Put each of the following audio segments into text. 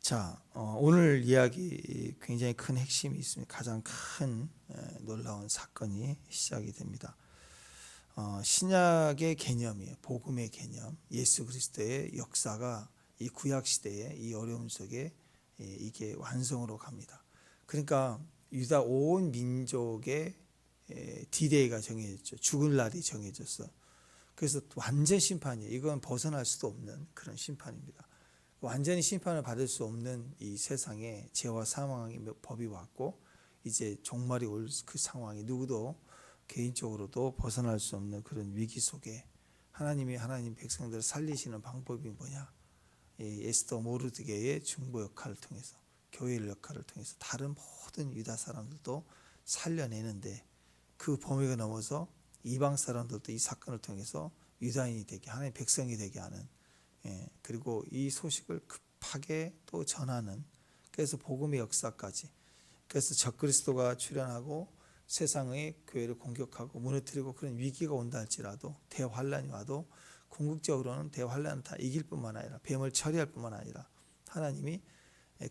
자, 오늘 이야기 굉장히 큰 핵심이 있습니다. 가장 큰 놀라운 사건이 시작이 됩니다. 신약의 개념이에요. 복음의 개념, 예수 그리스도의 역사가 이 구약 시대의 이 어려움 속에 이게 완성으로 갑니다. 그러니까 유다 온 민족의 디데이가 정해졌죠. 죽을 날이 정해졌어. 그래서 완전 심판이에요. 이건 벗어날 수도 없는 그런 심판입니다. 완전히 심판을 받을 수 없는 이 세상에 죄와 사망의 법이 왔고 이제 종말이 올 그 상황이 누구도 개인적으로도 벗어날 수 없는 그런 위기 속에 하나님이 하나님 백성들을 살리시는 방법이 뭐냐? 에스더 모르드게의 중보 역할을 통해서 교회 역할을 통해서 다른 모든 유다 사람들도 살려내는데 그 범위가 넘어서 이방 사람들도 이 사건을 통해서 유다인이 되게 하나님 백성이 되게 하는 그리고 이 소식을 급하게 또 전하는 그래서 복음의 역사까지 그래서 적그리스도가 출현하고 세상의 교회를 공격하고 무너뜨리고 그런 위기가 온다 할지라도 대환란이 와도 궁극적으로는 대환란을 다 이길 뿐만 아니라 뱀을 처리할 뿐만 아니라 하나님이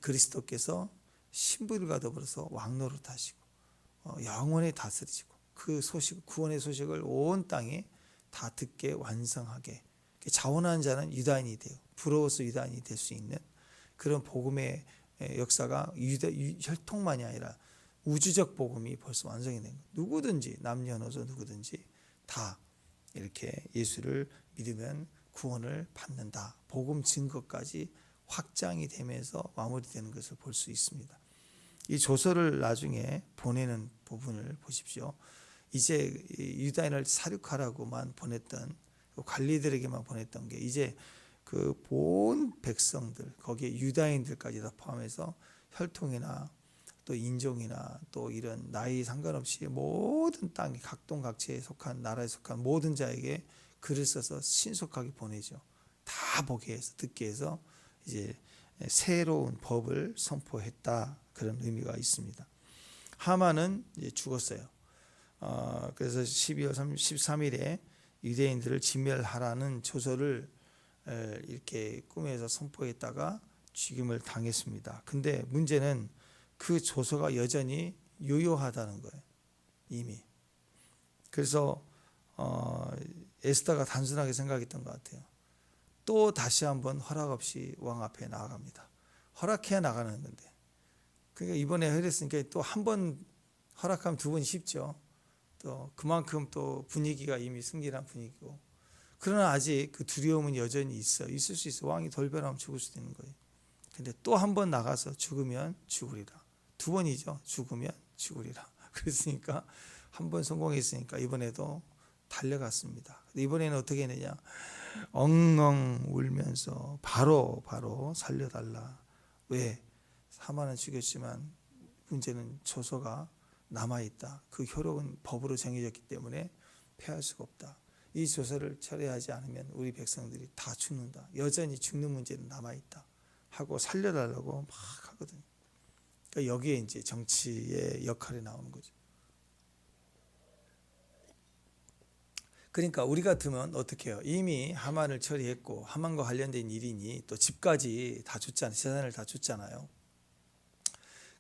그리스도께서 신부들과 더불어서 왕노릇 하시고 영원히 다스리시고 그 소식 구원의 소식을 온 땅에 다 듣게 완성하게 자원하는 자는 유다인이 돼요. 부러워서 유다인이 될 수 있는 그런 복음의 역사가 혈통만이 아니라 우주적 복음이 벌써 완성이 된 거예요. 누구든지 남녀노소 누구든지 다 이렇게 예수를 믿으면 구원을 받는다. 복음 증거까지 확장이 되면서 마무리되는 것을 볼 수 있습니다. 이 조서를 나중에 보내는 부분을 보십시오. 이제 유다인을 사륙하라고만 보냈던 관리들에게만 보냈던 게 이제 그 본 백성들 거기에 유다인들까지 다 포함해서 혈통이나 또 인종이나 또 이런 나이 상관없이 모든 땅 각동각체에 속한 나라에 속한 모든 자에게 글을 써서 신속하게 보내죠. 다 보게 해서 듣게 해서 이제 새로운 법을 선포했다 그런 의미가 있습니다. 하만은 이제 죽었어요. 그래서 12월 13일에 유대인들을 진멸하라는 조서를 이렇게 꿈에서 선포했다가 죽임을 당했습니다. 근데 문제는 그 조서가 여전히 유효하다는 거예요. 이미. 그래서 에스더가 단순하게 생각했던 것 같아요. 또 다시 한번 허락 없이 왕 앞에 나아갑니다. 허락해야 나가는 건데. 그러니까 이번에 그랬으니까 또 한 번 허락하면 두 번 쉽죠. 또 그만큼 또 분위기가 이미 승리한 분위기고 그러나 아직 그 두려움은 여전히 있을 수 있어. 왕이 돌변하면 죽을 수도 있는 거예요. 근데 또 한 번 나가서 죽으면 죽으리라. 두 번이죠. 죽으면 죽으리라. 그랬으니까 한 번 성공했으니까 이번에도 달려갔습니다. 이번에는 어떻게 했느냐? 엉엉 울면서 바로 살려달라. 왜? 하만은 죽였지만 문제는 조서가 남아있다. 그 효력은 법으로 정해졌기 때문에 폐할 수가 없다. 이 조서를 처리하지 않으면 우리 백성들이 다 죽는다. 여전히 죽는 문제는 남아있다. 하고 살려달라고 막 하거든요. 그러니까 여기에 이제 정치의 역할이 나오는 거죠. 그러니까 우리 같으면 어떻게 해요? 이미 하만을 처리했고 하만과 관련된 일이니 또 집까지 다 줬잖아요. 재산을 다 줬잖아요.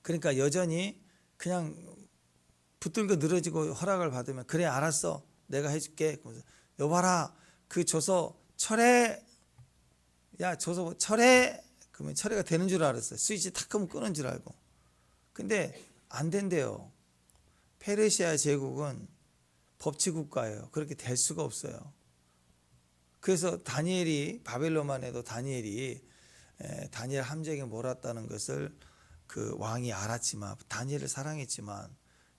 그러니까 여전히 그냥 붙들고 늘어지고 허락을 받으면 그래 알았어 내가 해줄게. 여봐라 그 조서 철회 야 조서 철회 그러면 철회가 되는 줄 알았어요. 스위치 탁 하면 끄는 줄 알고. 근데 안 된대요. 페르시아 제국은 법치국가예요. 그렇게 될 수가 없어요. 그래서 다니엘이 바벨론만 해도 다니엘 함정에 몰았다는 것을 그 왕이 알았지만 다니엘을 사랑했지만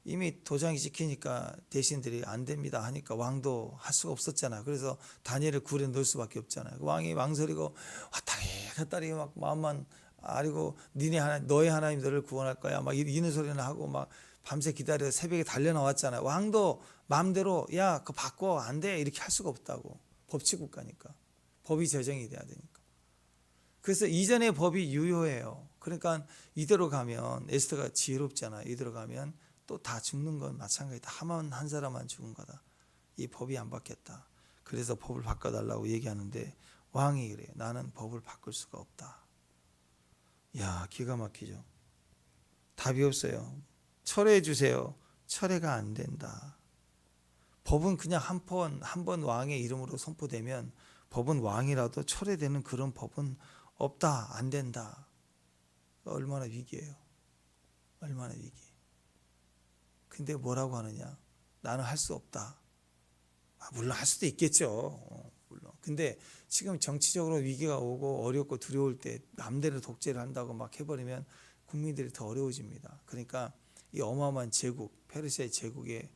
이미 도장이 찍히니까 대신들이 안 됩니다 하니까 왕도 할 수가 없었잖아요. 그래서 다니엘을 굴에 넣을 수밖에 없잖아요. 왕이 망설이고 왔다리 갔다리 막 마음만 아리고 너의 하나님 너를 구원할 거야 막 이런 소리는 하고 막 밤새 기다려 새벽에 달려 나왔잖아요. 왕도 마음대로 야 그거 바꿔 안 돼 이렇게 할 수가 없다고. 법치국가니까 법이 제정이 돼야 되니까. 그래서 이전의 법이 유효해요. 그러니까 이대로 가면 에스더가 지혜롭잖아요. 이대로 가면 또 다 죽는 건 마찬가지다. 하만 한 사람만 죽은 거다. 이 법이 안 바뀌었다. 그래서 법을 바꿔달라고 얘기하는데 왕이 그래요. 나는 법을 바꿀 수가 없다. 야, 기가 막히죠. 답이 없어요. 철회해 주세요. 철회가 안 된다. 법은 그냥 한 번 왕의 이름으로 선포되면 법은 왕이라도 철회되는 그런 법은 없다. 안 된다. 얼마나 위기예요. 얼마나 위기. 근데 뭐라고 하느냐? 나는 할 수 없다. 물론 할 수도 있겠죠. 물론. 근데 지금 정치적으로 위기가 오고 어렵고 두려울 때 남대로 독재를 한다고 막 해버리면 국민들이 더 어려워집니다. 그러니까 이 어마어마한 제국, 페르시아의 제국의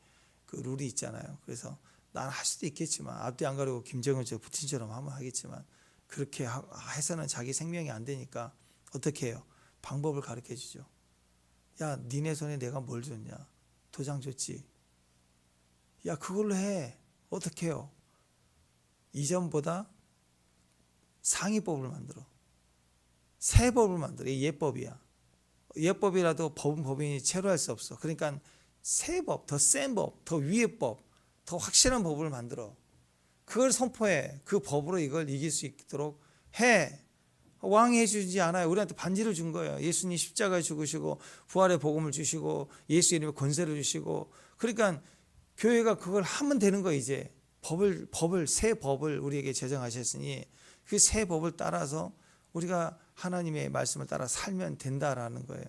그 룰이 있잖아요. 그래서 나는 할 수도 있겠지만 앞뒤 안 가리고 김정은처럼 푸틴처럼 하면 하겠지만 그렇게 해서는 자기 생명이 안 되니까 어떻게 해요? 방법을 가르쳐 주죠. 야, 니네 손에 내가 뭘 줬냐? 도장 줬지. 야, 그걸로 해. 어떻게 해요? 이전보다 상위법을 만들어. 새 법을 만들어. 이게 예법이야. 예법이라도 법은 법인이 체류할 수 없어. 그러니까 새 법, 더 센 법, 더 위의 법, 더 확실한 법을 만들어. 그걸 선포해. 그 법으로 이걸 이길 수 있도록 해. 왕이 해주지 않아요. 우리한테 반지를 준 거예요. 예수님 십자가에 죽으시고 부활의 복음을 주시고 예수 이름의 권세를 주시고, 그러니까 교회가 그걸 하면 되는 거예요. 이제 새 법을 우리에게 제정하셨으니 그 새 법을 따라서 우리가 하나님의 말씀을 따라 살면 된다라는 거예요.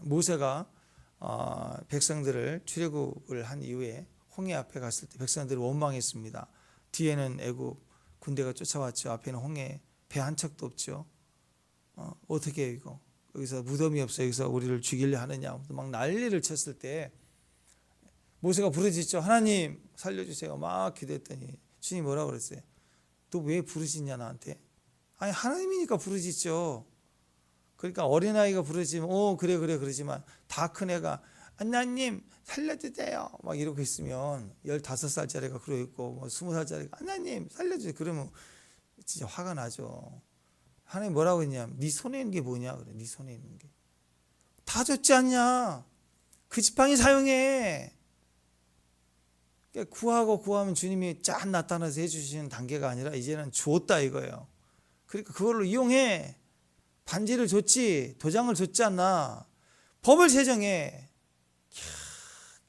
모세가 백성들을 출애굽을 한 이후에 홍해 앞에 갔을 때 백성들이 원망했습니다. 뒤에는 애굽 군대가 쫓아왔죠. 앞에는 홍해, 배 한 척도 없죠. 어떻게 해요 이거? 여기서 무덤이 없어. 여기서 우리를 죽이려 하느냐. 막 난리를 쳤을 때 모세가 부르짖죠. 하나님 살려주세요. 막 기도했더니 주님 뭐라고 그랬어요? 너 왜 부르짖냐 나한테? 아니 하나님이니까 부르짖죠. 그러니까 어린아이가 부르짖으면 그래 그러지만 다 큰 애가 하나님 살려주세요 막 이러고 있으면 15살짜리가 그러고 있고 20살짜리가 하나님 살려주세요 그러면 진짜 화가 나죠. 하나님 뭐라고 했냐? 네 손에 있는 게 뭐냐? 그래. 네 손에 있는 게 다 줬지 않냐? 그 지팡이 사용해. 구하고 구하면 주님이 쫙 나타나서 해주시는 단계가 아니라 이제는 주었다 이거예요. 그러니까 그걸로 이용해. 반지를 줬지, 도장을 줬지 않나? 법을 제정해.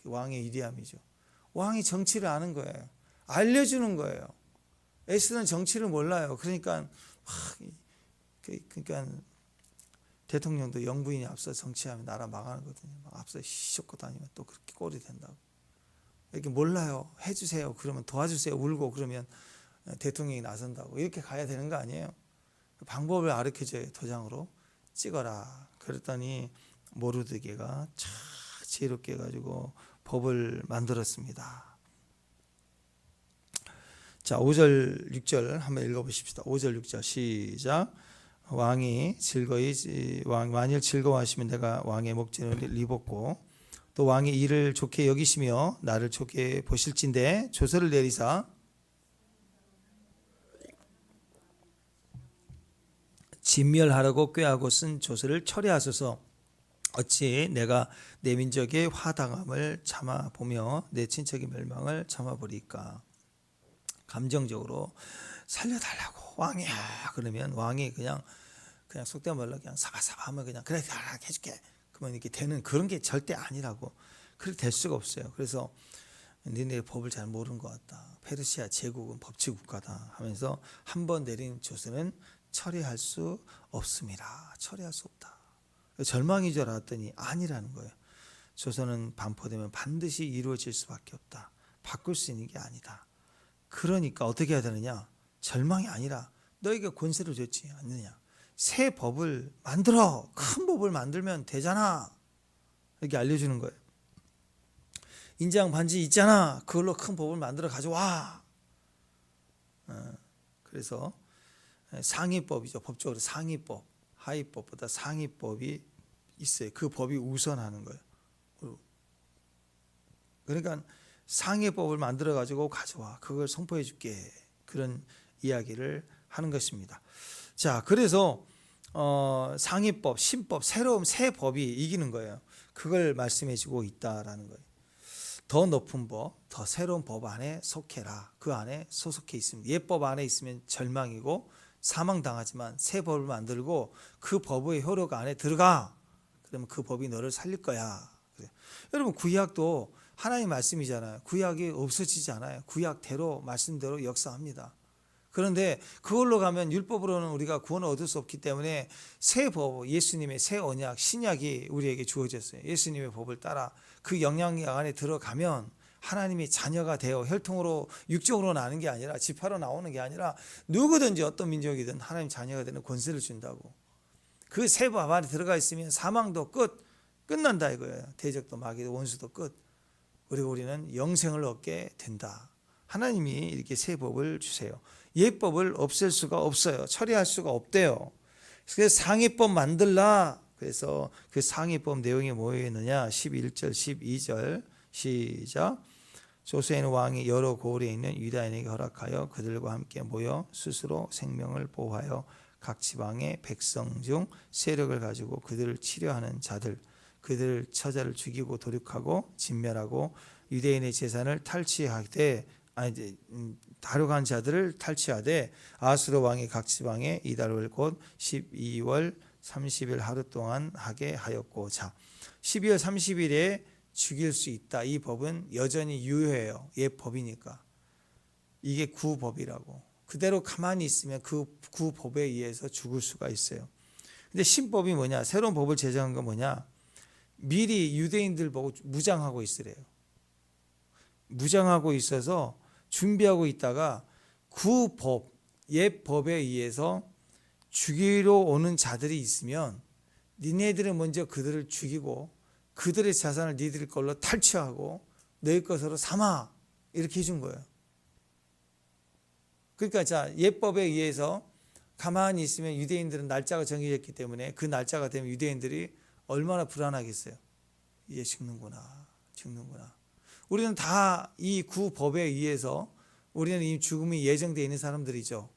왕의 이리함이죠. 왕이 정치를 아는 거예요. 알려주는 거예요. 에스는 정치를 몰라요. 그러니까 대통령도 영부인이 앞서 정치하면 나라 망하는 거거든요. 앞서 휘젓고 다니면 또 그렇게 꼴이 된다고. 이렇게 몰라요. 해주세요. 그러면 도와주세요. 울고 그러면 대통령이 나선다고. 이렇게 가야 되는 거 아니에요? 방법을 가르쳐줘요. 도장으로 찍어라. 그랬더니 모르드게가 참 지혜롭게 해가지고 법을 만들었습니다. 자, 5절 6절 한번 읽어보십시다. 5절 6절 시작. 왕이 만일 즐거워하시면 내가 왕의 목전을 입었고 또 왕이 이를 좋게 여기시며 나를 좋게 보실진대 조서를 내리사 진멸하라고 꾀하고 쓴 조서를 철회하소서. 어찌 내가 내 민족의 화당함을 참아보며 내 친척의 멸망을 참아보리까. 감정적으로 살려달라고 왕이야 그러면 왕이 그냥 속된 말로 그냥 사바사바하면 그냥 그래 해줄게 그러면 이렇게 되는 그런 게 절대 아니라고. 그렇게 될 수가 없어요. 그래서 니네 법을 잘 모르는 것 같다. 페르시아 제국은 법치 국가다 하면서 한 번 내린 조서는 처리할 수 없습니다. 처리할 수 없다. 절망인 줄 알았더니 아니라는 거예요. 조서는 반포되면 반드시 이루어질 수밖에 없다. 바꿀 수 있는 게 아니다. 그러니까 어떻게 해야 되느냐? 절망이 아니라 너에게 권세를 줬지 않느냐? 새 법을 만들어. 큰 법을 만들면 되잖아. 이렇게 알려주는 거예요. 인장 반지 있잖아. 그걸로 큰 법을 만들어 가져와. 그래서 상위법이죠. 법적으로 상위법, 하위법보다 상위법이 있어요. 그 법이 우선하는 거예요. 그러니까 상위법을 만들어 가지고 가져와. 그걸 선포해 줄게. 그런 이야기를 하는 것입니다. 자, 그래서 상위법, 신법, 새로운 새 법이 이기는 거예요. 그걸 말씀해 주고 있다라는 거예요. 더 높은 법, 더 새로운 법 안에 속해라. 그 안에 소속해 있습니다. 옛법 안에 있으면 절망이고 사망당하지만 새 법을 만들고 그 법의 효력 안에 들어가. 그러면 그 법이 너를 살릴 거야. 그래. 여러분 구약도 하나님의 말씀이잖아요. 구약이 없어지지 않아요. 구약대로 말씀대로 역사합니다. 그런데 그걸로 가면 율법으로는 우리가 구원을 얻을 수 없기 때문에 새 법, 예수님의 새 언약, 신약이 우리에게 주어졌어요. 예수님의 법을 따라 그 영향력 안에 들어가면 하나님의 자녀가 되어 혈통으로 육적으로 나는 게 아니라 지파로 나오는 게 아니라 누구든지 어떤 민족이든 하나님 자녀가 되는 권세를 준다고. 그 새 법 안에 들어가 있으면 사망도 끝난다 이거예요. 대적도 마귀도 원수도 끝. 그리고 우리는 영생을 얻게 된다. 하나님이 이렇게 새 법을 주세요. 옛 법을 없앨 수가 없어요. 처리할 수가 없대요. 그래서 상위법 만들라. 그래서 그 상위법 내용이 뭐였느냐? 11절, 12절 시작. 조세는 왕이 여러 고을에 있는 유다인에게 허락하여 그들과 함께 모여 스스로 생명을 보호하여 각 지방의 백성 중 세력을 가지고 그들을 치려하는 자들, 그들 처자를 죽이고 도륙하고 진멸하고 유대인의 재산을 탈취하되 다루간 자들을 탈취하되 아수르 왕이 각 지방에 이달월 곧 12월 30일 하루 동안 하게 하였고, 자 12월 30일에 죽일 수 있다. 이 법은 여전히 유효해요. 옛 법이니까. 이게 구법이라고. 그대로 가만히 있으면 그 구법에 의해서 죽을 수가 있어요. 근데 신법이 뭐냐? 새로운 법을 제정한 건 뭐냐? 미리 유대인들 보고 무장하고 있으래요. 무장하고 있어서 준비하고 있다가 구법, 옛 법에 의해서 죽이러 오는 자들이 있으면 니네들은 먼저 그들을 죽이고 그들의 자산을 니들 걸로 탈취하고 너희 것으로 삼아 이렇게 해준 거예요. 그러니까 자 옛법에 의해서 가만히 있으면 유대인들은 날짜가 정해졌기 때문에 그 날짜가 되면 유대인들이 얼마나 불안하겠어요. 이제 죽는구나. 우리는 다 이 구법에 의해서 우리는 이 죽음이 예정되어 있는 사람들이죠.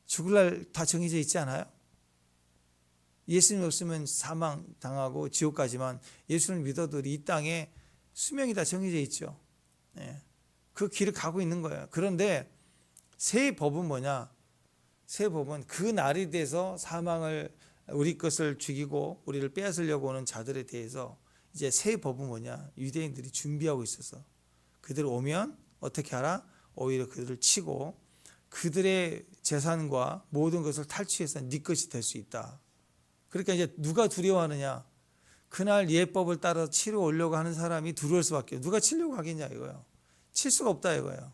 죽을 날 다 정해져 있지 않아요? 예수님 없으면 사망 당하고 지옥 가지만 예수를 믿어도 이 땅에 수명이 다 정해져 있죠. 네. 그 길을 가고 있는 거예요. 그런데 새 법은 뭐냐? 새 법은 그 날이 돼서 사망을 우리 것을 죽이고 우리를 빼앗으려고 오는 자들에 대해서 이제 새 법은 뭐냐? 유대인들이 준비하고 있어서 그들 오면 어떻게 하라? 오히려 그들을 치고 그들의 재산과 모든 것을 탈취해서 네 것이 될 수 있다. 그러니까 이제 누가 두려워하느냐? 그날 예법을 따라 치러 오려고 하는 사람이 두려울 수밖에. 누가 치려고 하겠냐 이거예요. 칠 수가 없다 이거예요.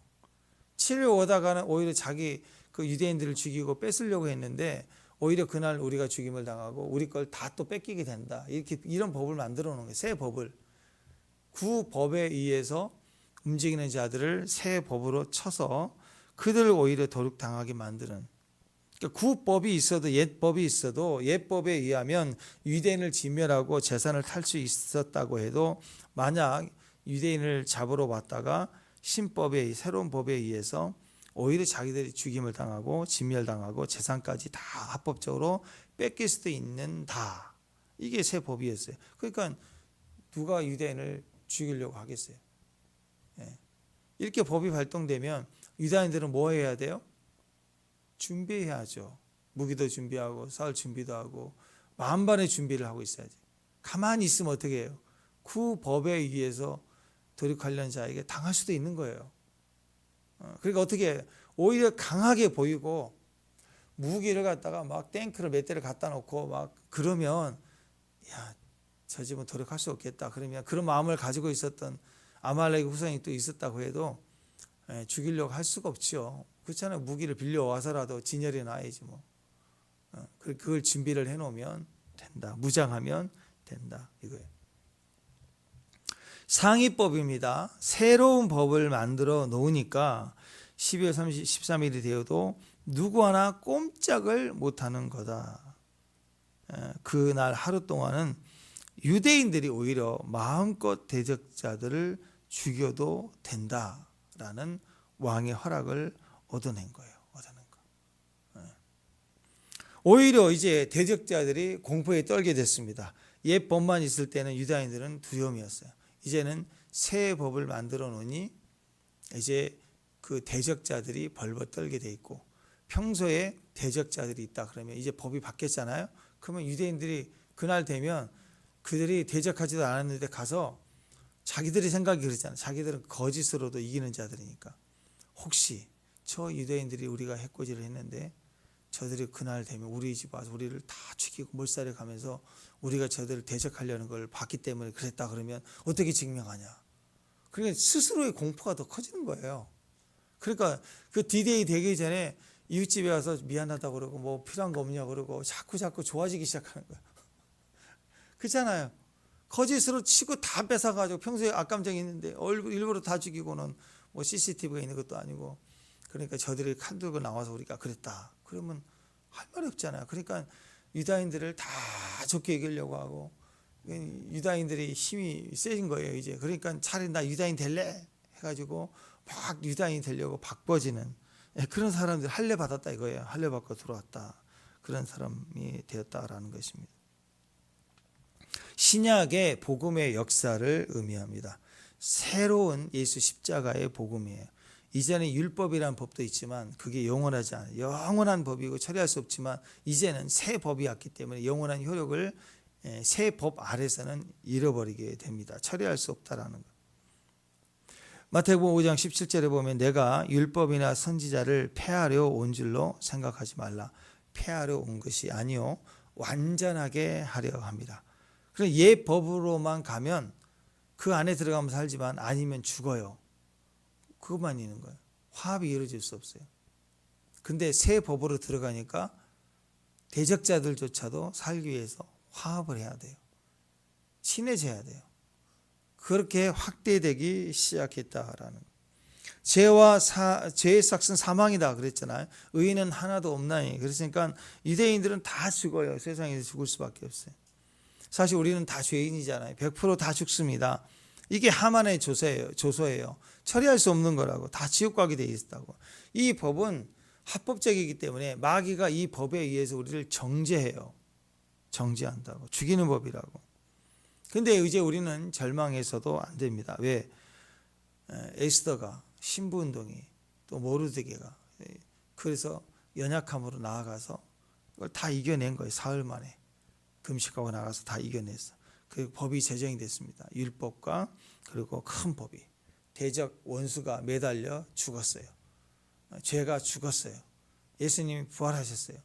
치려 오다가는 오히려 자기 그 유대인들을 죽이고 뺏으려고 했는데 오히려 그날 우리가 죽임을 당하고 우리 걸 다 또 뺏기게 된다. 이런 법을 만들어 놓은 거예요. 새 법을. 구법에 의해서 움직이는 자들을 새 법으로 쳐서 그들을 오히려 도륙당하게 만드는. 그러니까 구법이 있어도 옛법이 있어도 옛법에 의하면 유대인을 진멸하고 재산을 탈 수 있었다고 해도 만약 유대인을 잡으러 왔다가 신법의 새로운 법에 의해서 오히려 자기들이 죽임을 당하고 진멸당하고 재산까지 다 합법적으로 뺏길 수도 있는다. 이게 새 법이었어요. 그러니까 누가 유대인을 죽이려고 하겠어요. 이렇게 법이 발동되면 유다인들은 뭐 해야 돼요? 준비해야죠. 무기도 준비하고 싸울 준비도 하고 만반의 준비를 하고 있어야지. 가만히 있으면 어떻게 해요? 그 법에 의해서 도륙하려는 자에게 당할 수도 있는 거예요. 그러니까 어떻게 해요? 오히려 강하게 보이고 무기를 갖다가 막 탱크를 몇 대를 갖다 놓고 막 그러면 야, 저 집은 도륙할 수 없겠다. 그러면 그런 마음을 가지고 있었던 아말렉 후손이 또 있었다고 해도 죽이려고 할 수가 없죠. 그렇잖아요. 무기를 빌려와서라도 진열해 놔야지 뭐. 그걸 준비를 해놓으면 된다. 무장하면 된다. 이거예요. 상위법입니다. 새로운 법을 만들어 놓으니까 12월 13일이 되어도 누구 하나 꼼짝을 못하는 거다. 그날 하루 동안은 유대인들이 오히려 마음껏 대적자들을 죽여도 된다라는 왕의 허락을 얻어낸 거예요. 오히려 이제 대적자들이 공포에 떨게 됐습니다. 옛 법만 있을 때는 유다인들은 두려움이었어요. 이제는 새 법을 만들어 놓으니 이제 그 대적자들이 벌벌 떨게 돼 있고 평소에 대적자들이 있다 그러면 이제 법이 바뀌었잖아요. 그러면 유대인들이 그날 되면 그들이 대적하지도 않았는데 가서 자기들이 생각이 그러잖아요. 자기들은 거짓으로도 이기는 자들이니까 혹시 저 유대인들이 우리가 해코지를 했는데 저들이 그날 되면 우리 집 와서 우리를 다 죽이고 몰살해 가면서 우리가 저들을 대적하려는 걸 봤기 때문에 그랬다 그러면 어떻게 증명하냐. 그러니까 스스로의 공포가 더 커지는 거예요. 그러니까 그 D-Day 되기 전에 이웃집에 와서 미안하다고 그러고 뭐 필요한 거 없냐고 그러고 자꾸 좋아지기 시작하는 거예요. 그렇잖아요. 거짓으로 치고 다 뺏어가지고 평소에 악감정이 있는데 일부러 다 죽이고는 뭐 CCTV가 있는 것도 아니고 그러니까 저들이 칼 들고 나와서 우리가 그랬다. 그러면 할 말이 없잖아요. 그러니까 유다인들을 다 좋게 여기려고 하고 유다인들이 힘이 세진 거예요. 이제 그러니까 차라리 나 유다인 될래 해가지고 막 유다인이 되려고 바꿔지는 그런 사람들 할례 받았다 이거예요. 할례 받고 들어왔다. 그런 사람이 되었다라는 것입니다. 신약의 복음의 역사를 의미합니다. 새로운 예수 십자가의 복음이에요. 이전에 율법이라는 법도 있지만 그게 영원하지 않아요. 영원한 법이고 처리할 수 없지만 이제는 새 법이 왔기 때문에 영원한 효력을 새 법 아래서는 잃어버리게 됩니다. 처리할 수 없다라는 것. 마태복음 5장 17절에 보면 내가 율법이나 선지자를 폐하려 온 줄로 생각하지 말라. 폐하려 온 것이 아니요 완전하게 하려 합니다. 그래서 옛 법으로만 가면 그 안에 들어가면 살지만 아니면 죽어요. 그것만 있는 거예요. 화합이 이루어질 수 없어요. 근데 새 법으로 들어가니까 대적자들조차도 살기 위해서 화합을 해야 돼요. 친해져야 돼요. 그렇게 확대되기 시작했다라는 죄의 삭은 사망이다 그랬잖아요. 의인은 하나도 없나니. 그랬으니까 유대인들은 다 죽어요. 세상에서 죽을 수밖에 없어요. 사실 우리는 다 죄인이잖아요. 100% 다 죽습니다. 이게 하만의 조소예요. 처리할 수 없는 거라고. 다 지옥 가게 돼 있다고. 이 법은 합법적이기 때문에 마귀가 이 법에 의해서 우리를 정죄해요. 정죄한다고. 죽이는 법이라고. 근데 이제 우리는 절망해서도 안 됩니다. 왜? 에스더가 신부운동이 또 모르드게가 그래서 연약함으로 나아가서 그걸 다 이겨낸 거예요. 사흘 만에 금식하고 나가서 다 이겨냈어. 그 법이 제정이 됐습니다. 율법과 그리고 큰 법이 대적 원수가 매달려 죽었어요. 죄가 죽었어요. 예수님이 부활하셨어요.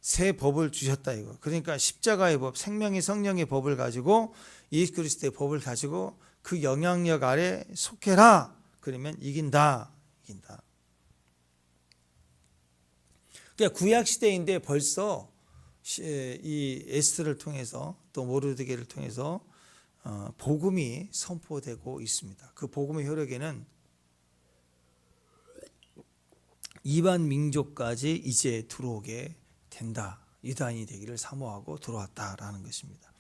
새 법을 주셨다 이거. 그러니까 십자가의 법, 생명의 성령의 법을 가지고 예수 그리스도의 법을 가지고 그 영향력 아래 속해라. 그러면 이긴다. 그러니까 구약 시대인데 벌써 이 에스더를 통해서 또 모르드게를 통해서 복음이 선포되고 있습니다. 그 복음의 효력에는 이반 민족까지 이제 들어오게 된다. 유다인이 되기를 사모하고 들어왔다라는 것입니다.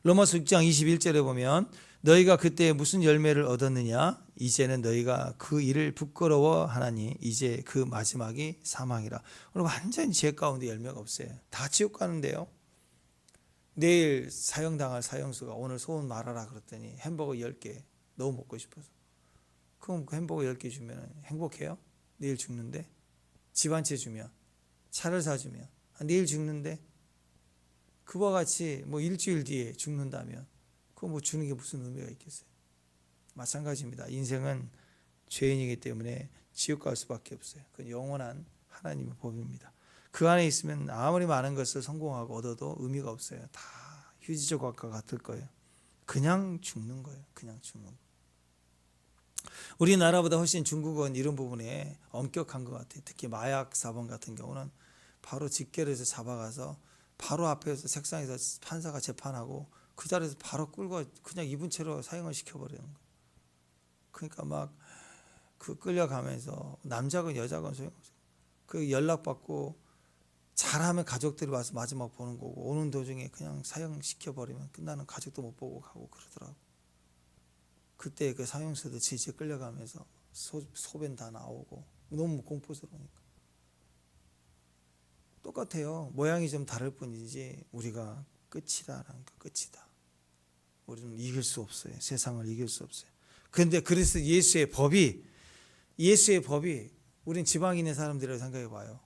로마서 6장 21절에 보면 너희가 그때 무슨 열매를 얻었느냐 이제는 너희가 그 일을 부끄러워하나니 이제 그 마지막이 사망이라. 여러분 완전히 죄 가운데 열매가 없어요. 다 지옥 가는데요. 내일 사형당할 사형수가 오늘 소원 말하라 그랬더니 햄버거 10개 너무 먹고 싶어서. 그럼 그 햄버거 10개 주면 행복해요? 내일 죽는데? 집 한 채 주면? 차를 사주면? 내일 죽는데? 그와 같이 뭐 일주일 뒤에 죽는다면 그거 뭐 주는 게 무슨 의미가 있겠어요? 마찬가지입니다. 인생은 죄인이기 때문에 지옥 갈 수밖에 없어요. 그건 영원한 하나님의 법입니다. 그 안에 있으면 아무리 많은 것을 성공하고 얻어도 의미가 없어요. 다 휴지 조각과 같을 거예요. 그냥 죽는 거예요. 그냥 죽는 거. 우리나라보다 훨씬 중국은 이런 부분에 엄격한 것 같아요. 특히 마약 사범 같은 경우는 바로 직결해서 잡아가서 바로 앞에서 책상에서 판사가 재판하고 그 자리에서 바로 끌고 그냥 입은 채로 사형을 시켜버리는 거예요. 그러니까 막 그 끌려가면서 남자건 여자건 소용없어요. 그 연락받고 잘하면 가족들이 와서 마지막 보는 거고 오는 도중에 그냥 사형시켜버리면 끝나는 가족도 못 보고 가고 그러더라고. 그때 그 사형수도 지지 끌려가면서 소변 다 나오고 너무 공포스러우니까. 똑같아요. 모양이 좀 다를 뿐이지 우리가 끝이다라는 거 끝이다. 우리는 이길 수 없어요. 세상을 이길 수 없어요. 그런데 그래서 예수의 법이, 우린 지방에 있는 사람들이라고 생각해 봐요.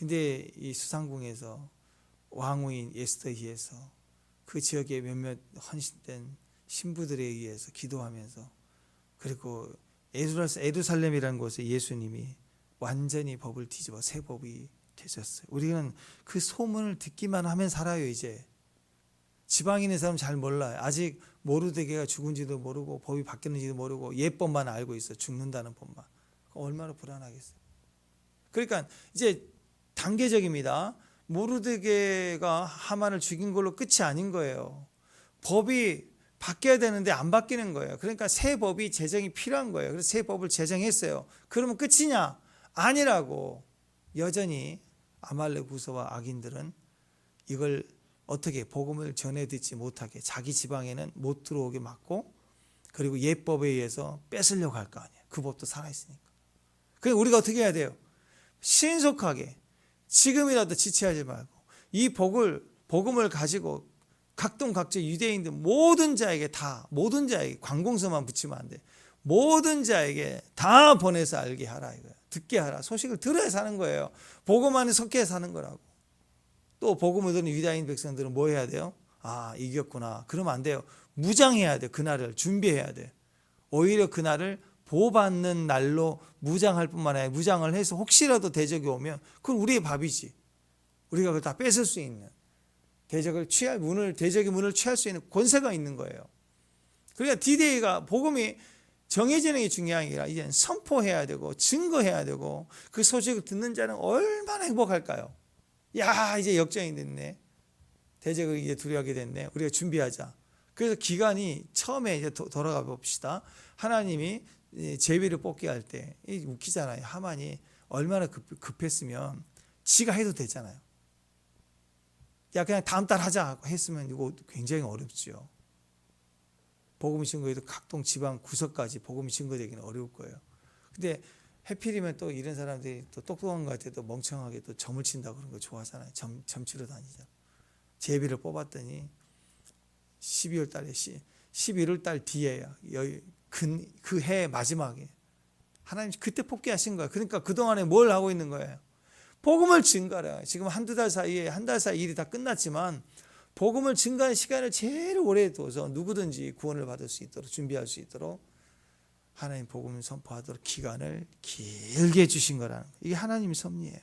근데 이 수상궁에서 왕후인 에스더희에서 그 지역의 몇몇 헌신된 신부들에 의해서 기도하면서, 그리고 예루살렘이라는 곳에 예수님이 완전히 법을 뒤집어 새 법이 되셨어요. 우리는 그 소문을 듣기만 하면 살아요. 이제 지방인의 사람 잘 몰라요. 아직 모르드게가 죽은지도 모르고 법이 바뀌었는지도 모르고 예법만 알고 있어. 죽는다는 법만. 얼마나 불안하겠어요. 그러니까 이제 단계적입니다. 모르드게가 하만을 죽인 걸로 끝이 아닌 거예요. 법이 바뀌어야 되는데 안 바뀌는 거예요. 그러니까 새 법이 제정이 필요한 거예요. 그래서 새 법을 제정했어요. 그러면 끝이냐? 아니라고. 여전히 아말렉 부서와 악인들은 이걸 어떻게 복음을 전해 듣지 못하게 자기 지방에는 못 들어오게 막고, 그리고 예법에 의해서 뺏으려고 할 거 아니에요. 그 법도 살아있으니까. 그러니까 우리가 어떻게 해야 돼요? 신속하게 지금이라도 지체하지 말고 이 복음을 가지고 각동각자 유대인들 모든 자에게 관공서만 붙이면 안 돼. 모든 자에게 다 보내서 알게 하라 이거야. 듣게 하라. 소식을 들어야 사는 거예요. 복음 안에 속해 사는 거라고. 또 복음을 듣는 유다인 백성들은 뭐 해야 돼요? 아, 이겼구나. 그러면 안 돼요. 무장해야 돼. 그날을 준비해야 돼. 오히려 그날을 보호받는 날로 무장할 뿐만 아니라 무장을 해서 혹시라도 대적이 오면 그건 우리의 밥이지. 우리가 그걸 다 뺏을 수 있는, 대적의 문을 취할 수 있는 권세가 있는 거예요. 그러니까 D-Day가 복음이 정해지는 게 중요한 게 아니라 이제는 선포해야 되고 증거해야 되고, 그 소식을 듣는 자는 얼마나 행복할까요? 야, 이제 역전이 됐네. 대적을 이제 두려워하게 됐네. 우리가 준비하자. 그래서 기간이 처음에 이제 돌아가 봅시다. 하나님이 제비를 뽑게 할 때 웃기잖아요. 하만이 얼마나 급했으면 지가 해도 되잖아요. 야, 그냥 다음 달 하자 했으면 이거 굉장히 어렵죠. 복음이 증거해도 각동 지방 구석까지 복음이 증거되기는 어려울 거예요. 근데 해필이면 또 이런 사람들이 또 똑똑한 것 같아도 또 멍청하게 또 점을 친다고 그런 거 좋아하잖아요. 점치러 다니죠. 제비를 뽑았더니 12월 달에 11월 달 뒤에야 그 해 마지막에 하나님이 그때 뽑게 하신 거예요. 그러니까 그동안에 뭘 하고 있는 거예요? 복음을 증가해요. 지금 한 달 사이 일이 다 끝났지만 복음을 증가하는 시간을 제일 오래 둬서 누구든지 구원을 받을 수 있도록 준비할 수 있도록 하나님 복음을 선포하도록 기간을 길게 주신 거라는 거예요. 이게 하나님의 섭리예요.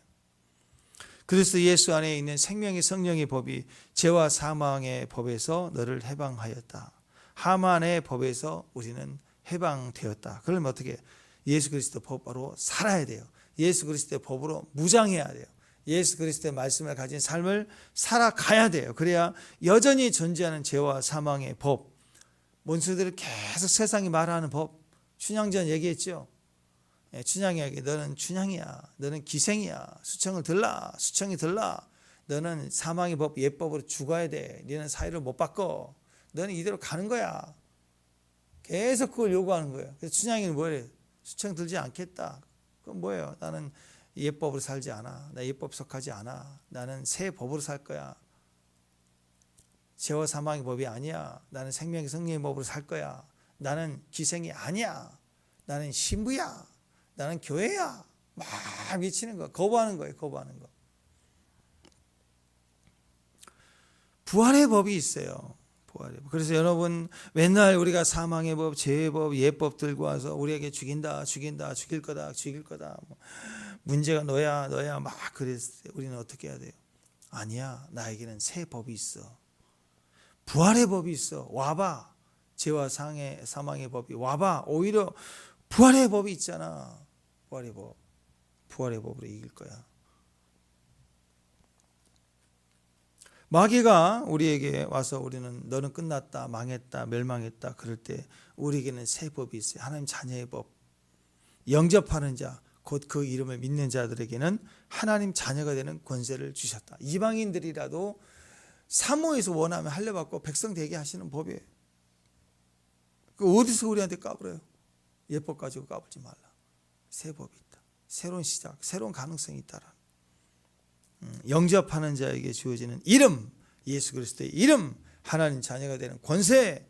그리스도 예수 안에 있는 생명의 성령의 법이 죄와 사망의 법에서 너를 해방하였다. 하만의 법에서 우리는 해방되었다. 그러면 어떻게? 예수 그리스도 법으로 살아야 돼요. 예수 그리스도의 법으로 무장해야 돼요. 예수 그리스도의 말씀을 가진 삶을 살아가야 돼요. 그래야 여전히 존재하는 죄와 사망의 법, 원수들을 계속 세상이 말하는 법, 춘향전 얘기했죠. 춘향에게 너는 춘향이야, 너는 기생이야, 수청이 들라, 너는 사망의 법, 예법으로 죽어야 돼, 너는 사유를 못 바꿔, 너는 이대로 가는 거야. 계속 그걸 요구하는 거예요. 그래서 춘향이는 뭐래요? 수청 들지 않겠다. 그건 뭐예요? 나는 예법으로 살지 않아. 나 예법 속하지 않아. 나는 새 법으로 살 거야. 죄와 사망의 법이 아니야. 나는 생명의 성령의 법으로 살 거야. 나는 기생이 아니야. 나는 신부야. 나는 교회야. 막 미치는 거. 거부하는 거예요. 거부하는 거. 부활의 법이 있어요. 부활의 법. 그래서 여러분 맨날 우리가 사망의 법, 죄의 법, 예법 들고 와서 우리에게 죽일 거다. 문제가 너야 막 그랬을 때 우리는 어떻게 해야 돼요? 아니야. 나에게는 새 법이 있어. 부활의 법이 있어. 와봐. 죄와 사망의 법이 와봐. 오히려 부활의 법이 있잖아. 부활의 법으로 이길 거야. 마귀가 우리에게 와서 우리는 너는 끝났다, 망했다, 멸망했다 그럴 때 우리에게는 새 법이 있어요. 하나님 자녀의 법. 영접하는 자, 곧 그 이름을 믿는 자들에게는 하나님 자녀가 되는 권세를 주셨다. 이방인들이라도 사모에서 원하면 할례받고 백성 되게 하시는 법이에요. 그 어디서 우리한테 까불어요? 예법 가지고 까불지 말라. 새 법이 있다. 새로운 시작, 새로운 가능성이 있다라. 영접하는 자에게 주어지는 이름, 예수 그리스도의 이름, 하나님 자녀가 되는 권세,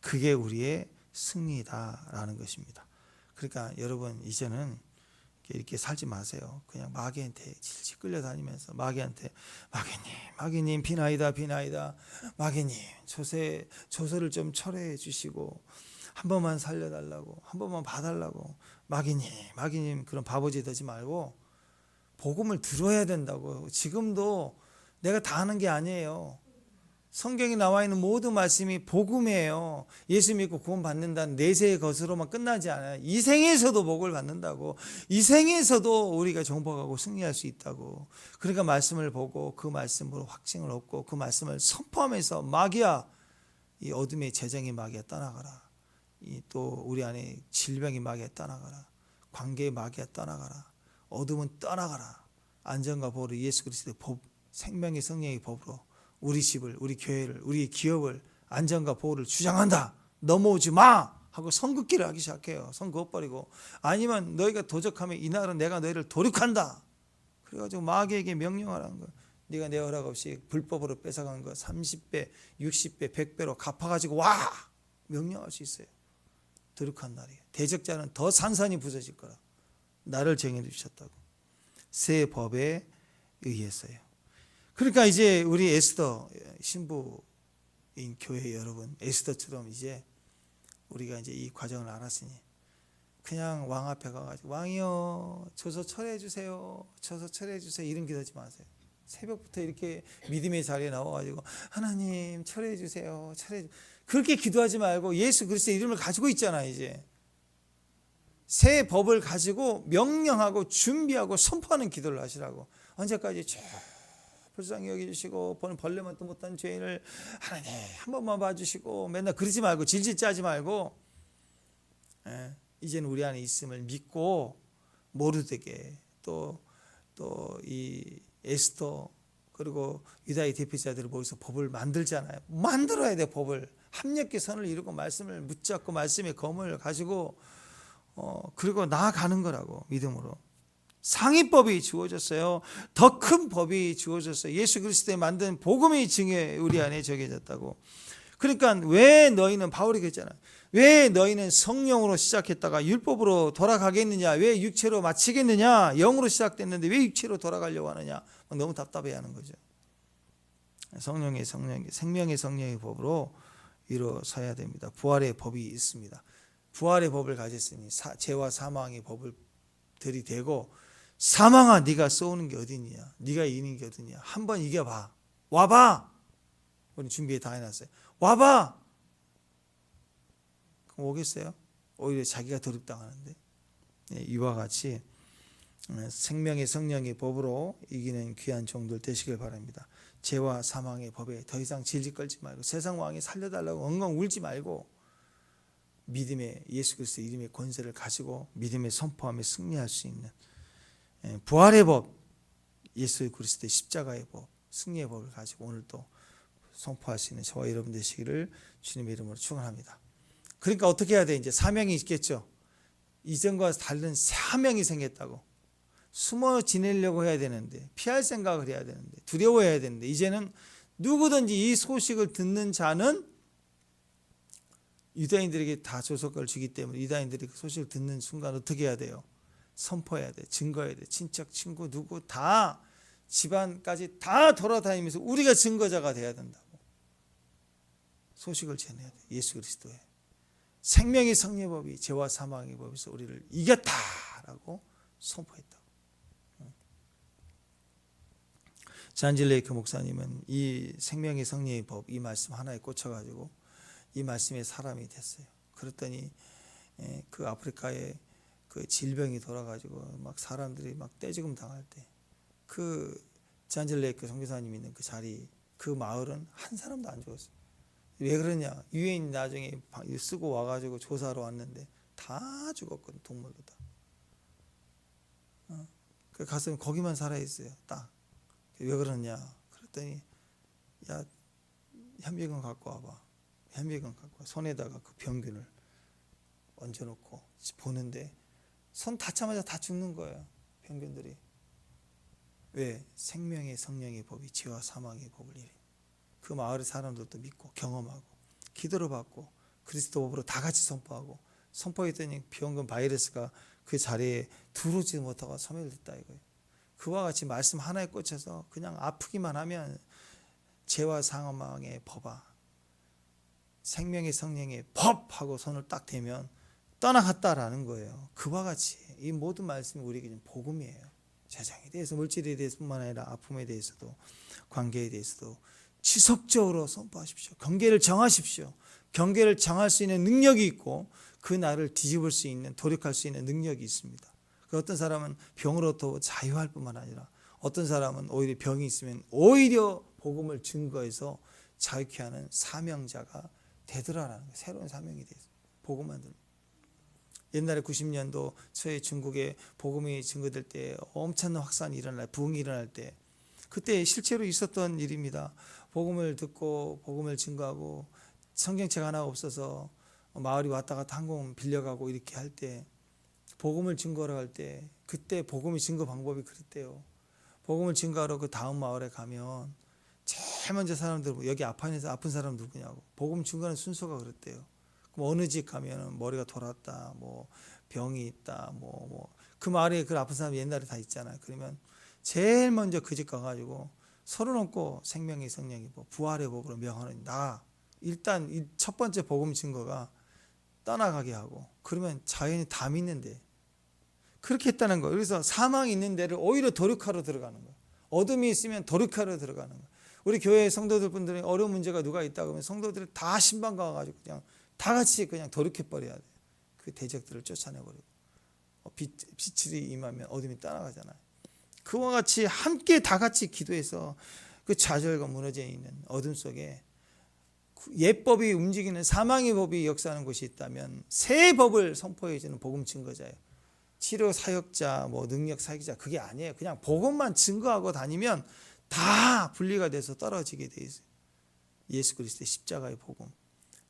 그게 우리의 승리다라는 것입니다. 그러니까 여러분 이제는 이렇게 살지 마세요. 그냥 마귀한테 질질 끌려다니면서 마귀님 비나이다 마귀님 조서를 좀 철회해 주시고 한 번만 살려달라고, 한 번만 봐달라고. 마귀님 그런 바보짓 하지 말고 복음을 들어야 된다고. 지금도 내가 다 하는 게 아니에요. 성경에 나와 있는 모든 말씀이 복음이에요. 예수 믿고 구원 받는다는 내세의 것으로만 끝나지 않아요. 이 생에서도 복을 받는다고. 이 생에서도 우리가 정복하고 승리할 수 있다고. 그러니까 말씀을 보고 그 말씀으로 확증을 얻고 그 말씀을 선포하면서 마귀야, 이 어둠의 재정의 마귀야 떠나가라. 또 우리 안에 질병의 마귀야 떠나가라. 관계의 마귀야 떠나가라. 어둠은 떠나가라. 안전과 보호를 예수 그리스도의 법, 생명의 성령의 법으로 우리 집을, 우리 교회를, 우리 기업을 안전과 보호를 주장한다. 넘어오지 마 하고 선긋기를 하기 시작해요. 선 그어버리고. 아니면 너희가 도적하면 이날은 내가 너희를 도륙한다. 그래가지고 마귀에게 명령하라는 거예요. 네가 내 허락 없이 불법으로 뺏어간 거 30배, 60배, 100배로 갚아가지고 와! 명령할 수 있어요. 도륙한 날이에요. 대적자는 더 산산이 부서질 거라. 나를 정해 주셨다고. 새 법에 의해서요. 그러니까 이제 우리 에스더 신부인 교회 여러분, 에스더처럼 이제 우리가 이제 이 과정을 알았으니 그냥 왕 앞에 가가지고 왕이여 저서 철회해 주세요, 저서 철회해 주세요 이런 기도하지 마세요. 새벽부터 이렇게 믿음의 자리에 나와가지고 하나님 철회해 주세요, 그렇게 기도하지 말고 예수 그리스도의 이름을 가지고 있잖아. 이제 새 법을 가지고 명령하고 준비하고 선포하는 기도를 하시라고. 언제까지 불쌍히 여기주시고 벌레만도 못한 죄인을 하나님 한 번만 봐주시고 맨날 그러지 말고 질질 짜지 말고, 이제는 우리 안에 있음을 믿고 모르되게 또 이 에스더 그리고 유다의 대표자들을 모여서 법을 만들잖아요. 만들어야 돼. 법을 합력의 선을 이루고 말씀을 붙잡고 말씀의 검을 가지고 그리고 나아가는 거라고. 믿음으로 상위법이 주어졌어요. 더 큰 법이 주어졌어요. 예수 그리스도에 만든 복음의 증에 우리 안에 적혀졌다고. 그러니까 왜 너희는, 바울이 그랬잖아요. 왜 너희는 성령으로 시작했다가 율법으로 돌아가겠느냐? 왜 육체로 마치겠느냐? 영으로 시작됐는데 왜 육체로 돌아가려고 하느냐? 너무 답답해하는 거죠. 생명의 성령의 법으로 일어서야 됩니다. 부활의 법이 있습니다. 부활의 법을 가졌으니 죄와 사망의 법을 들이대고, 사망아 네가 쏘는 게 어디냐, 네가 이기는 게 어디냐, 한번 이겨봐, 와봐. 우리 준비 다 해놨어요. 와봐. 그럼 오겠어요? 오히려 자기가 도륙당하는데. 이와 같이 생명의 성령의 법으로 이기는 귀한 종들 되시길 바랍니다. 죄와 사망의 법에 더 이상 질질 끌지 말고, 세상 왕이 살려달라고 엉엉 울지 말고, 믿음의 예수 그리스도 이름의 권세를 가지고 믿음의 선포함에 승리할 수 있는 부활의 법, 예수 그리스도의 십자가의 법, 승리의 법을 가지고 오늘 또 선포할 수 있는 저와 여러분 되시기를 주님의 이름으로 축원합니다. 그러니까 어떻게 해야 돼? 이제 사명이 있겠죠. 이전과 다른 사명이 생겼다고. 숨어 지내려고 해야 되는데, 피할 생각을 해야 되는데, 두려워해야 되는데, 이제는 누구든지 이 소식을 듣는 자는 유다인들에게 다 조석을 주기 때문에 유다인들이 그 소식을 듣는 순간 어떻게 해야 돼요? 선포해야 돼. 증거해야 돼. 친척, 친구, 누구 다, 집안까지 다 돌아다니면서 우리가 증거자가 돼야 된다고. 소식을 전해야 돼. 예수 그리스도의 생명의 성령법이 죄와 사망의 법에서 우리를 이겼다라고 선포했다고. 잔질 레이크 목사님은 이 생명의 성령의 법, 이 말씀 하나에 꽂혀가지고 이 말씀의 사람이 됐어요. 그랬더니 그 아프리카에 그 질병이 돌아가지고 막 사람들이 막 떼죽음 당할 때 그 잔질레이크 선교사님 있는 그 자리, 그 마을은 한 사람도 안 죽었어요. 왜 그러냐? 유엔 나중에 쓰고 와가지고 조사하러 왔는데 다 죽었거든, 동물도 다. 그 가서 거기만 살아있어요. 딱. 왜 그러냐? 그랬더니 야, 현미경 갖고 와봐. 현미경 갖고 와. 손에다가 그 병균을 얹어놓고 보는데 손 닿자마자 다 죽는 거예요. 병균들이. 왜? 생명의 성령의 법이 죄와 사망의 법을 이래. 그 마을의 사람들도 믿고 경험하고 기도를 받고 그리스도 법으로 다 같이 선포하고 선포했더니 병금 바이러스가 그 자리에 들어오지 못하고 소멸됐다 이거예요. 그와 같이 말씀 하나에 꽂혀서 그냥 아프기만 하면 죄와 사망의 법아 생명의 성령의 법하고 손을 딱 대면 떠나갔다라는 거예요. 그와 같이 이 모든 말씀이 우리에게 복음이에요. 세상에 대해서 물질에 대해서뿐만 아니라 아픔에 대해서도 관계에 대해서도 지속적으로 선포하십시오. 경계를 정하십시오. 경계를 정할 수 있는 능력이 있고 그 나를 뒤집을 수 있는 돌이킬 수 있는 능력이 있습니다. 어떤 사람은 병으로부터 자유할 뿐만 아니라 어떤 사람은 오히려 병이 있으면 오히려 복음을 증거해서 자유케 하는 사명자가 되더라라는 거예요. 새로운 사명이 돼서 복음만 들면. 옛날에 90년도 초에 중국에 복음이 증거될 때 엄청난 확산이 일어날 부흥이 일어날 때 그때 실제로 있었던 일입니다. 복음을 듣고 복음을 증거하고 성경책 하나 없어서 마을이 왔다 갔다 항공 빌려가고 이렇게 할 때 복음을 증거하러 갈 때 그때 복음의 증거 방법이 그랬대요. 복음을 증거하러 그 다음 마을에 가면 제일 먼저 사람들 여기 아픈 사람 누구냐고 복음 증거하는 순서가 그랬대요. 그럼 어느 집 가면 머리가 돌았다, 뭐 병이 있다, 그 마을에 그 아픈 사람 옛날에 다 있잖아요. 그러면 제일 먼저 그 집 가가지고 서로 넘고 생명의 성령이 부활의 법으로 명하는 나 일단 이 첫 번째 복음 증거가 떠나가게 하고 그러면 자연이 다 믿는데 그렇게 했다는 거예요. 그래서 사망이 있는 데를 오히려 도륙하러 들어가는 거예요. 어둠이 있으면 도륙하러 들어가는 거예요. 우리 교회 성도들 분들이 어려운 문제가 누가 있다 그러면 성도들이 다 신방 가가지고 그냥 다 같이 그냥 도륙해 버려야 돼요. 그 대적들을 쫓아내버리고 빛이 임하면 어둠이 떠나가잖아요. 그와 같이 함께 다 같이 기도해서 그 좌절과 무너져 있는 어둠 속에 옛법이 움직이는 사망의 법이 역사하는 곳이 있다면 새 법을 선포해 주는 복음 증거자예요. 치료 사역자, 능력 사역자 그게 아니에요. 그냥 복음만 증거하고 다니면 다 분리가 돼서 떨어지게 돼 있어요. 예수 그리스도의 십자가의 복음,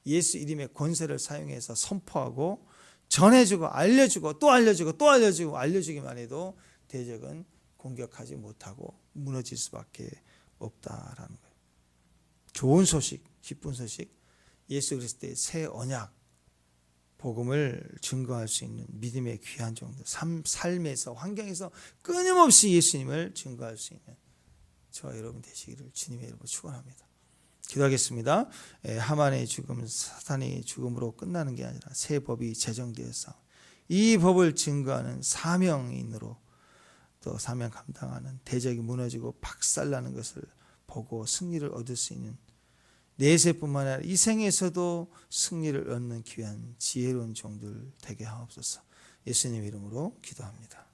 예수 이름의 권세를 사용해서 선포하고 전해주고 알려주고 또 알려주고 또 알려주고 알려주기만 해도 대적은 공격하지 못하고 무너질 수밖에 없다라는 거예요. 좋은 소식, 기쁜 소식, 예수 그리스도의 새 언약, 복음을 증거할 수 있는 믿음의 귀한 정도, 삶에서 환경에서 끊임없이 예수님을 증거할 수 있는 저와 여러분 되시기를 주님의 이름으로 축원합니다. 기도하겠습니다. 하만의 죽음은 사탄의 죽음으로 끝나는 게 아니라 새 법이 제정되었사 이 법을 증거하는 사명인으로 또 사명 감당하는 대적이 무너지고 박살나는 것을 보고 승리를 얻을 수 있는 내세뿐만 아니라 이 생에서도 승리를 얻는 귀한 지혜로운 종들 되게 하옵소서. 예수님 이름으로 기도합니다.